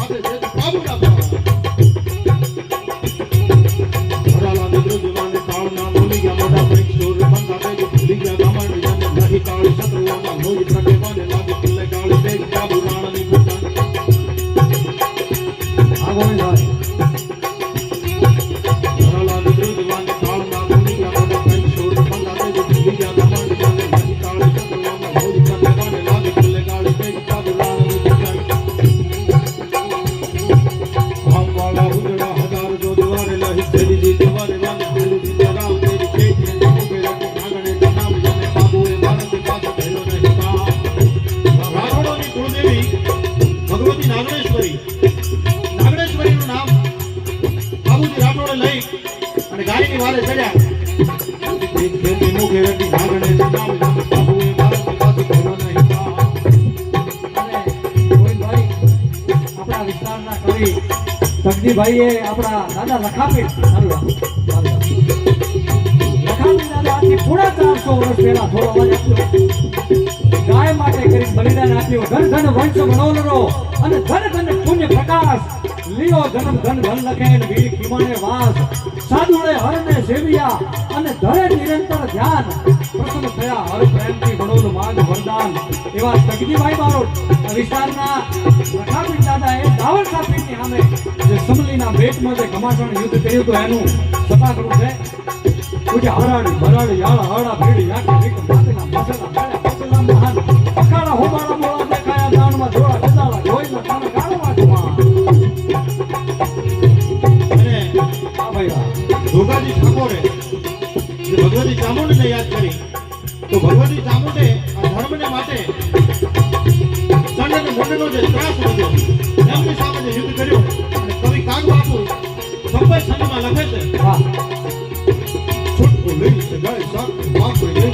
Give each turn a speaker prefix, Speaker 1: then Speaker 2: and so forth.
Speaker 1: સાથે છે તો કાબુના પાવા ભરાલા દીકરો દીવાને કાળના બોલી ગયા મોઢા પૈક સોર બંધા બેગ ભૂલી ગયા ગામણ જાને નહીં કાળી શત્રુઓના મોજ પ્રગેવાને લાગે પિલ્લે કાળી બેગ કાબુ રાણાની પુતા
Speaker 2: આ ગોવિંદભાઈ
Speaker 1: ભરાલા દીકરો દીવાને કાળના બોલી ગયા મોઢા પૈક સોર બંધા બેગ ભૂલી ગયા ગામણ જાને નહીં કાળી શત્રુઓના મોજ પ્રગેવાને લાગે પિલ્લે કાળી બેગ કાબુ રાણાની પુતા વાળા ઉજળા હજાર જો દ્વારે લહી તેરી જી દ્વારે વાને તેરી જી રામ તેરી ખેત ને મુકે રાખે આગણે નામ જાને બાબુએ ભારત પાસે ભેલો નહીં કા રાઠોડોની કુળદેવી ભગવતી નાગણેશ્વરીનું નામ બાબુજી રાઠોડે લઈ અને ગાડીની વારે ચડ્યા ખેત ને મુકે રાખે આગણે નામ જાને બાબુએ ભારત પાસે ભેલો નહીં કા
Speaker 2: અને ગોવિંદભાઈ આપણા વિસ્તારના કવિ તકદીભાઈએ આપણા દાદા લખાપીર લખાપીર દાદા આથી પૂરા 400 વર્ષ પહેલા થોડો અવાજ આપ્યો ગાય માટે કરી બલિદાન આપ્યું ઘન ઘન વંશ મનોલરો અને ઘન ઘન પુણ્ય પ્રકાશ લીઓ જન્મ ઘન ઘન લખે ને વીર ખીમાને વાસ સાધુડે હરને સેવિયા અને ધરે નિરંતર ધ્યાન પ્રસન્ન થયા હર પ્રેમથી મનોલ માગ વરદાન એવા તકદીભાઈ બારોટ વિસ્તારના લખાપીર દાદાએ દાવર સાપીની સામે જે સમલીના બેટમાં જે ઘમાસણ યુદ્ધ કર્યું હતું એનું સપાકરું છે પૂજ્ય હરણ ભરણ યાળ હરડા ભીડ યાકે વિક માતના મસલા ગાળા પસલા મહાન અખાડા હોબાળા મોળા દેખાયા દાણમાં જોડા ગદાળા જોઈના કાને ગાળવા જુમા
Speaker 1: અને
Speaker 2: આ ભાઈ
Speaker 1: ધોગાજી ઠાકોરે જે ભગવતી ચામુંડને યાદ કરી તો ભગવતી ચામુંડે આ ધર્મને માટે ચંડ અને મુંડનો જે ત્રાસ વધ્યો એમની સામે જે યુદ્ધ કર્યું અને કવિ કાગ બાપુ સંપય છંદમાં લખે છે
Speaker 2: વાહ
Speaker 1: છૂટકો લઈ સગાય સાથ બાપ લઈ